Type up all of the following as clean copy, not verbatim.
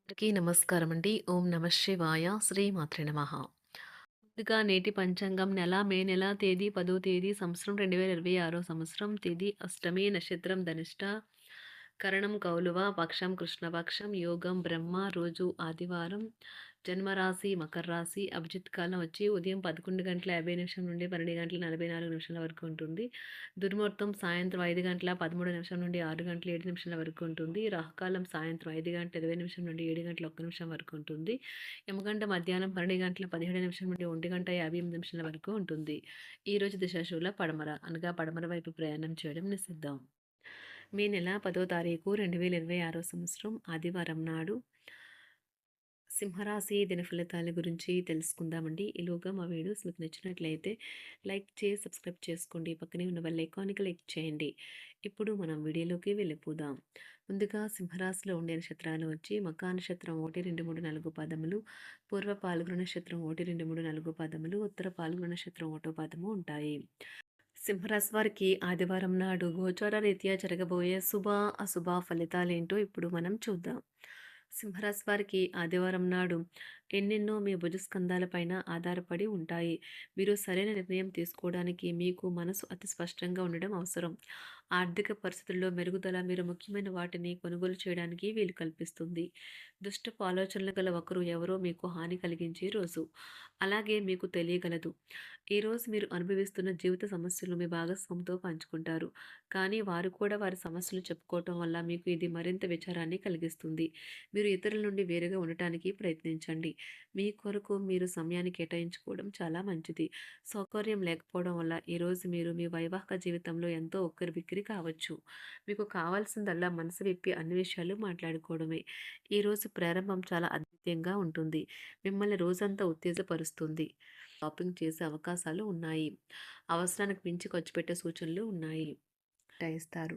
అందరికీ నమస్కారం అండి. ఓం నమ శివాయ. శ్రీమాత్రే నమః. ముందుగా నేటి పంచాంగం మే నెల తేదీ 10వ తేదీ సంవత్సరం 2026 సంవత్సరం తేదీ అష్టమి నక్షత్రం ధనిష్ట కరణం కౌలువ పక్షం కృష్ణపక్షం యోగం బ్రహ్మ రోజు ఆదివారం జన్మరాశి మకర రాశి అభిజిత్ కాలం వచ్చి ఉదయం 11:50 నుండి 12:44 వరకు ఉంటుంది. దుర్ముహూర్తం సాయంత్రం 5:13 నుండి 6:07 వరకు ఉంటుంది. రాహుకాలం సాయంత్రం 5:20 నుండి 7:01 వరకు ఉంటుంది. యమగంట మధ్యాహ్నం 12:17 నుండి 1:58 వరకు ఉంటుంది. ఈరోజు దిశాశూల పడమర అనగా పడమర వైపు ప్రయాణం చేయడం నిషిద్ధం. మే నెల 10వ తారీఖు 2026 సంవత్సరం ఆదివారం నాడు సింహరాశి దిన ఫలితాల గురించి తెలుసుకుందామండి. ఈలోగా మా వీడియోస్ మీకు నచ్చినట్లయితే లైక్ చేసి సబ్స్క్రైబ్ చేసుకోండి. పక్కనే ఉన్న బెల్ ఐకాన్‌కి క్లిక్ చేయండి. ఇప్పుడు మనం వీడియోలోకి వెళ్ళిపోదాం. ముందుగా సింహరాశిలో ఉండే నక్షత్రాలు వచ్చి మఖా నక్షత్రం 1, 2, 3, 4 పాదములు, పూర్వ పాల్గుణ నక్షత్రం 1, 2, 3, 4 పాదములు, ఉత్తర పాల్గుణ నక్షత్రం 1 పాదము ఉంటాయి. సింహరాశి వారికి ఆదివారం నాడు గోచార రీత్యా జరగబోయే శుభ, అశుభ ఫలితాలేంటో ఇప్పుడు మనం చూద్దాం. సింహరాశి వారికి ఆదివారం నాడు ఎన్నెన్నో మీ భుజస్కంధాలపైన ఆధారపడి ఉంటాయి. మీరు సరైన నిర్ణయం తీసుకోవడానికి మీకు మనసు అతి స్పష్టంగా ఉండడం అవసరం. ఆర్థిక పరిస్థితుల్లో మెరుగుదల మీరు ముఖ్యమైన వాటిని కొనుగోలు చేయడానికి వీలు కల్పిస్తుంది. దుష్టపు ఆలోచనలు గల ఒకరు ఎవరో మీకు హాని కలిగించే రోజు. అలాగే మీకు తెలియగలదు. ఈరోజు మీరు అనుభవిస్తున్న జీవిత సమస్యలు మీ భాగస్వామితో పంచుకుంటారు. కానీ వారు కూడా వారి సమస్యలు చెప్పుకోవటం వల్ల మీకు ఇది మరింత విచారాన్ని కలిగిస్తుంది. మీరు ఇతరుల నుండి వేరుగా ఉండటానికి ప్రయత్నించండి. మీ కొరకు మీరు సమయాన్ని కేటాయించుకోవడం చాలా మంచిది. సౌకర్యం లేకపోవడం వల్ల ఈరోజు మీరు మీ వైవాహిక జీవితంలో ఎంతో ఉక్కిరిబిక్కిరి కావచ్చు. మీకు కావాల్సిందల్లా మనసు విప్పి అన్ని విషయాలు మాట్లాడుకోవడమే. ఈరోజు ప్రారంభం చాలా అద్భుతంగా ఉంటుంది. మిమ్మల్ని రోజంతా ఉత్తేజపరుస్తుంది. షాపింగ్ చేసే అవకాశాలు ఉన్నాయి. అవసరానికి మించి ఖర్చు పెట్టే సూచనలు ఉన్నాయి. కేటాయిస్తారు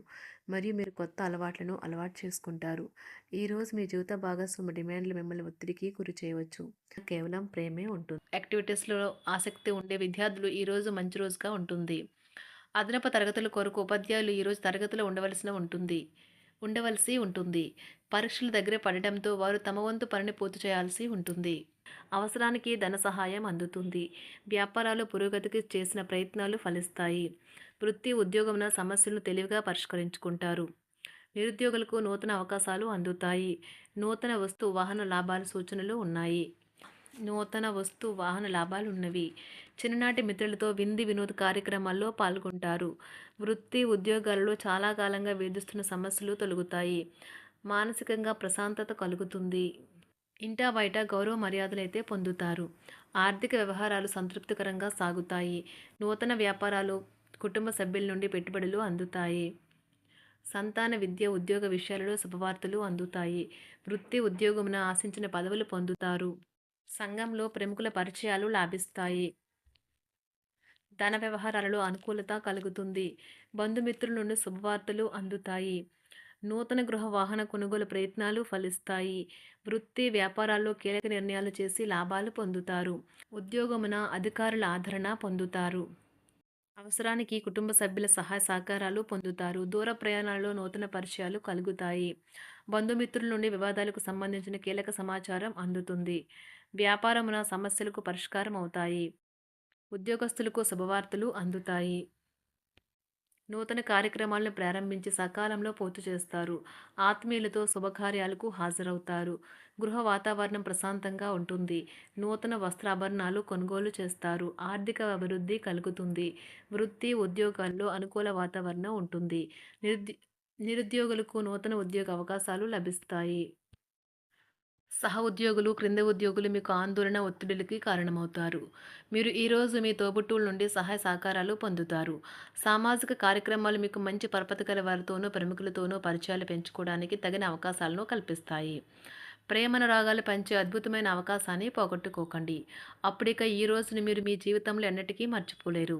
మరియు మీరు కొత్త అలవాట్లను అలవాటు చేసుకుంటారు. ఈరోజు మీ జీవిత భాగస్వామి డిమాండ్లు మిమ్మల్ని ఒత్తిడికి గురి చేయవచ్చు. కేవలం ప్రేమే ఉంటుంది. యాక్టివిటీస్లో ఆసక్తి ఉండే విద్యార్థులు ఈరోజు మంచి రోజుగా ఉంటుంది. అదనపు తరగతుల కొరకు ఉపాధ్యాయులు ఈరోజు తరగతిలో ఉండవలసి ఉంటుంది. పరీక్షలు దగ్గర పడటంతో వారు తమ వంతు పనిని పూర్తి చేయాల్సి ఉంటుంది. అవసరానికి ధన సహాయం అందుతుంది. వ్యాపారాలు పురోగతికి చేసిన ప్రయత్నాలు ఫలిస్తాయి. వృత్తి ఉద్యోగమున సమస్యలను తెలివిగా పరిష్కరించుకుంటారు. నిరుద్యోగులకు నూతన అవకాశాలు అందుతాయి. నూతన వస్తు వాహన లాభాల సూచనలు ఉన్నాయి. చిన్ననాటి మిత్రులతో వినోద కార్యక్రమాల్లో పాల్గొంటారు. వృత్తి ఉద్యోగాలలో చాలా కాలంగా వేధిస్తున్న సమస్యలు తొలగుతాయి. మానసికంగా ప్రశాంతత కలుగుతుంది. ఇంటా బయట గౌరవ మర్యాదలైతే పొందుతారు. ఆర్థిక వ్యవహారాలు సంతృప్తికరంగా సాగుతాయి. నూతన వ్యాపారాలు, కుటుంబ సభ్యుల నుండి పెట్టుబడులు అందుతాయి. సంతాన విద్య ఉద్యోగ విషయాలలో శుభవార్తలు అందుతాయి. వృత్తి ఉద్యోగమున ఆశించిన పదవులు పొందుతారు. సంఘంలో ప్రముఖుల పరిచయాలు లాభిస్తాయి. ధన వ్యవహారాలలో అనుకూలత కలుగుతుంది. బంధుమిత్రుల నుండి శుభవార్తలు అందుతాయి. నూతన గృహ వాహన కొనుగోలు ప్రయత్నాలు ఫలిస్తాయి. వృత్తి వ్యాపారాల్లో కీలక నిర్ణయాలు చేసి లాభాలు పొందుతారు. ఉద్యోగమున అధికారుల ఆదరణ పొందుతారు. అవసరానికి కుటుంబ సభ్యుల సహాయ సహకారాలు పొందుతారు. దూర ప్రయాణాలలో నూతన పరిచయాలు కలుగుతాయి. బంధుమిత్రుల నుండి వివాదాలకు సంబంధించిన కీలక సమాచారం అందుతుంది. వ్యాపారమున సమస్యలకు పరిష్కారం అవుతాయి. ఉద్యోగస్తులకు శుభవార్తలు అందుతాయి. నూతన కార్యక్రమాలను ప్రారంభించి సకాలంలో పూర్తి చేస్తారు. ఆత్మీయులతో శుభకార్యాలకు హాజరవుతారు. గృహ వాతావరణం ప్రశాంతంగా ఉంటుంది. నూతన వస్త్రాభరణాలు కొనుగోలు చేస్తారు. ఆర్థిక అభివృద్ధి కలుగుతుంది. వృత్తి ఉద్యోగాల్లో అనుకూల వాతావరణం ఉంటుంది. నిరుద్యోగులకు నూతన ఉద్యోగ అవకాశాలు లభిస్తాయి. సహ ఉద్యోగులు, క్రింద ఉద్యోగులు మీకు ఆందోళన, ఒత్తిడులకి కారణమవుతారు. మీరు ఈరోజు మీ తోబుట్టువుల నుండి సహాయ సహకారాలు పొందుతారు. సామాజిక కార్యక్రమాలు మీకు మంచి పరపతి గల వారితోనూ, ప్రముఖులతోనూ పరిచయాలు పెంచుకోవడానికి తగిన అవకాశాలను కల్పిస్తాయి. ప్రేమానురాగాలు పంచే అద్భుతమైన అవకాశాన్ని పోగొట్టుకోకండి. అప్పుడిక ఈ రోజును మీరు మీ జీవితంలో ఎన్నటికీ మర్చిపోలేరు.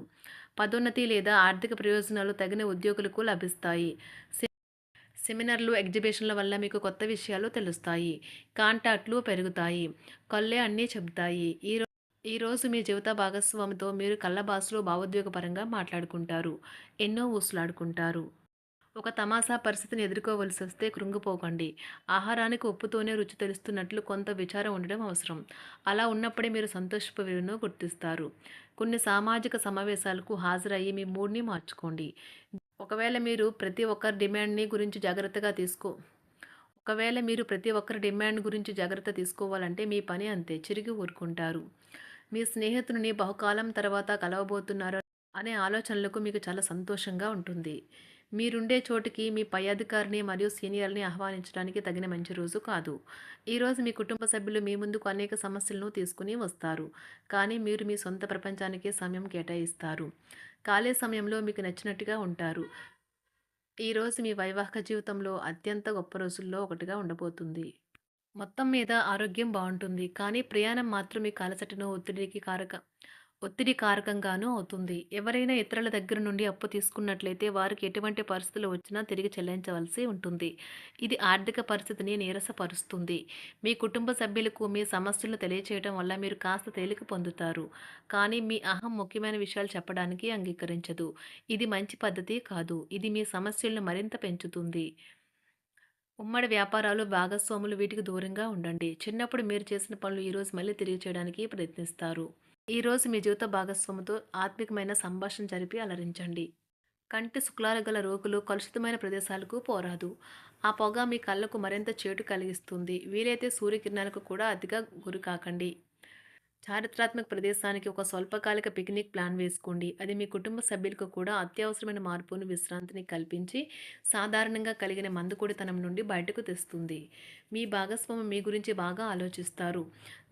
పదోన్నతి లేదా ఆర్థిక ప్రయోజనాలు తగిన ఉద్యోగులకు లభిస్తాయి. సెమినార్లు, ఎగ్జిబిషన్ల వల్ల మీకు కొత్త విషయాలు తెలుస్తాయి. కాంటాక్ట్లు పెరుగుతాయి. కళ్ళే అన్నీ చెబుతాయి. ఈరోజు మీ జీవిత భాగస్వామితో మీరు కళ్ళ భాషలో భావోద్వేగపరంగా మాట్లాడుకుంటారు. ఎన్నో ఊసులాడుకుంటారు. ఒక తమాషా పరిస్థితిని ఎదుర్కోవలసొస్తే కృంగిపోకండి. ఆహారానికి ఉప్పుతోనే రుచి తెలుస్తున్నట్లు కొంత విచారం ఉండడం అవసరం. అలా ఉన్నప్పుడే మీరు సంతోషపు విలువను గుర్తిస్తారు. కొన్ని సామాజిక సమావేశాలకు హాజరయ్యి మీ మూడ్‌ని మార్చుకోండి. ఒకవేళ మీరు ప్రతి ఒక్కరి డిమాండ్‌ని గురించి జాగ్రత్తగా తీసుకో ఒకవేళ మీరు ప్రతి ఒక్కరి డిమాండ్ గురించి జాగ్రత్త తీసుకోవాలంటే మీ పని అంతే. చిరిగి ఊరుకుంటారు. మీ స్నేహితుడిని బహుకాలం తర్వాత కలవబోతున్నారు అనే ఆలోచనలకు మీకు చాలా సంతోషంగా ఉంటుంది. మీరుండే చోటికి మీ పై అధికారిని మరియు సీనియర్‌ని ఆహ్వానించడానికి తగిన మంచి రోజు కాదు. ఈరోజు మీ కుటుంబ సభ్యులు మీ ముందుకు అనేక సమస్యలను తీసుకొని వస్తారు. కానీ మీరు మీ సొంత ప్రపంచానికే సమయం కేటాయిస్తారు. ఖాళీ సమయంలో మీకు నచ్చినట్టుగా ఉంటారు. ఈరోజు మీ వైవాహిక జీవితంలో అత్యంత గొప్ప రోజుల్లో ఒకటిగా ఉండబోతుంది. మొత్తం మీద ఆరోగ్యం బావుంటుంది. కానీ ప్రయాణం మాత్రం మీకు అలసటను, ఒత్తిడి కారకంగానూ అవుతుంది. ఎవరైనా ఇతరుల దగ్గర నుండి అప్పు తీసుకున్నట్లయితే వారికి ఎటువంటి పరిస్థితులు వచ్చినా తిరిగి చెల్లించవలసి ఉంటుంది. ఇది ఆర్థిక పరిస్థితిని నీరసపరుస్తుంది. మీ కుటుంబ సభ్యులకు మీ సమస్యలను తెలియచేయడం వల్ల మీరు కాస్త తేలిక పొందుతారు. కానీ మీ అహం ముఖ్యమైన విషయాలు చెప్పడానికి అంగీకరించదు. ఇది మంచి పద్ధతి కాదు. ఇది మీ సమస్యలను మరింత పెంచుతుంది. ఉమ్మడి వ్యాపారాలు, భాగస్వాములు వీటికి దూరంగా ఉండండి. చిన్నప్పుడు మీరు చేసిన పనులు ఈరోజు మళ్ళీ తిరిగి చేయడానికి ప్రయత్నిస్తారు. ఈరోజు మీ జీవిత భాగస్వామితో ఆత్మికమైన సంభాషణ జరిపి అలరించండి. కంటి శుక్లాలు గల రోగులు కలుషితమైన ప్రదేశాలకు పోరాదు. ఆ పొగ మీ కళ్ళకు మరింత చేటు కలిగిస్తుంది. వీలైతే సూర్యకిరణాలకు కూడా అతిగా గురికాకండి. చారిత్రాత్మక ప్రదేశానికి ఒక స్వల్పకాలిక పిక్నిక్ ప్లాన్ వేసుకోండి. అది మీ కుటుంబ సభ్యులకు కూడా అత్యవసరమైన మార్పును, విశ్రాంతిని కల్పించి సాధారణంగా కలిగిన మందుకొడితనం నుండి బయటకు తెస్తుంది. మీ భాగస్వామి మీ గురించి బాగా ఆలోచిస్తారు.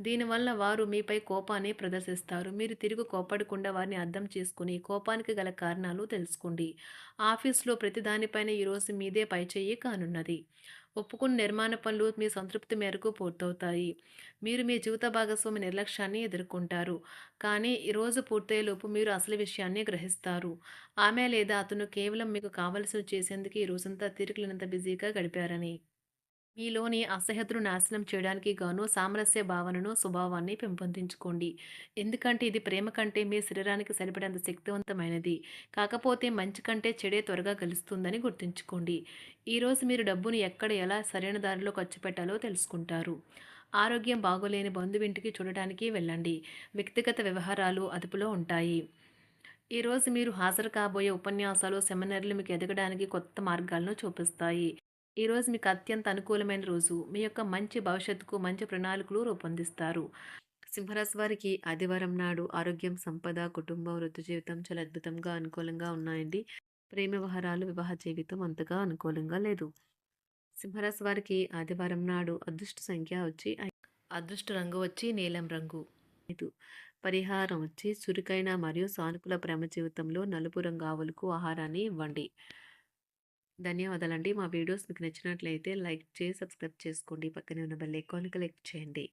దీనివల్ల వారు మీపై కోపాన్ని ప్రదర్శిస్తారు. మీరు తిరిగి కోప్పడకుండా వారిని అర్థం చేసుకుని కోపానికి గల కారణాలు తెలుసుకోండి. ఆఫీస్లో ప్రతి దానిపైన ఈరోజు మీదే పైచేయి కానున్నది. ఒప్పుకున్న నిర్మాణ పనులు మీ సంతృప్తి మేరకు పూర్తవుతాయి. మీరు మీ జీవిత భాగస్వామి నిర్లక్ష్యాన్ని ఎదుర్కొంటారు. కానీ ఈ రోజు పూర్తయ్యేలోపు మీరు అసలు విషయాన్ని గ్రహిస్తారు. ఆమె లేదా అతను కేవలం మీకు కావలసినవి చేసేందుకు ఈ రోజంతా తీరికలేనంత బిజీగా గడిపారని. మీలోని అసహ్యతను నాశనం చేయడానికి గాను సామరస్య భావనను, స్వభావాన్ని పెంపొందించుకోండి. ఎందుకంటే ఇది ప్రేమ కంటే మీ శరీరానికి సరిపడేంత శక్తివంతమైనది. కాకపోతే మంచి కంటే చెడే త్వరగా గెలుస్తుందని గుర్తుంచుకోండి. ఈరోజు మీరు డబ్బును ఎక్కడ, ఎలా సరైన దారిలో ఖర్చు పెట్టాలో తెలుసుకుంటారు. ఆరోగ్యం బాగోలేని బంధువింటికి చూడటానికి వెళ్ళండి. వ్యక్తిగత వ్యవహారాలు అదుపులో ఉంటాయి. ఈరోజు మీరు హాజరు కాబోయే ఉపన్యాసాలు, సెమినార్లు మీకు ఎదగడానికి కొత్త మార్గాలను చూపిస్తాయి. ఈరోజు మీకు అత్యంత అనుకూలమైన రోజు. మీ యొక్క మంచి భవిష్యత్తుకు మంచి ప్రణాళికలు రూపొందిస్తారు. సింహరాశి వారికి ఆదివారం నాడు ఆరోగ్యం, సంపద, కుటుంబం, వృత్తి జీవితం చాలా అద్భుతంగా అనుకూలంగా ఉన్నాయండి. ప్రేమ వ్యవహారాలు, వివాహ జీవితం అంతగా అనుకూలంగా లేదు. సింహరాశి వారికి ఆదివారం నాడు అదృష్ట సంఖ్య వచ్చి అదృష్ట రంగు వచ్చి నీలం రంగు. ఇది పరిహారం వచ్చి చురుకైన మరియు సానుకూల ప్రేమ జీవితంలో నలుపు రంగు ఆవులకు ఆహారాన్ని ఇవ్వండి. ధన్యవాదాలండి. మా వీడియోస్ మీకు నచ్చినట్లయితే లైక్ చేసి, సబ్స్క్రైబ్ చేసుకోండి. పక్కనే ఉన్న బెల్ ఐకాన్‌ని క్లిక్ చేయండి.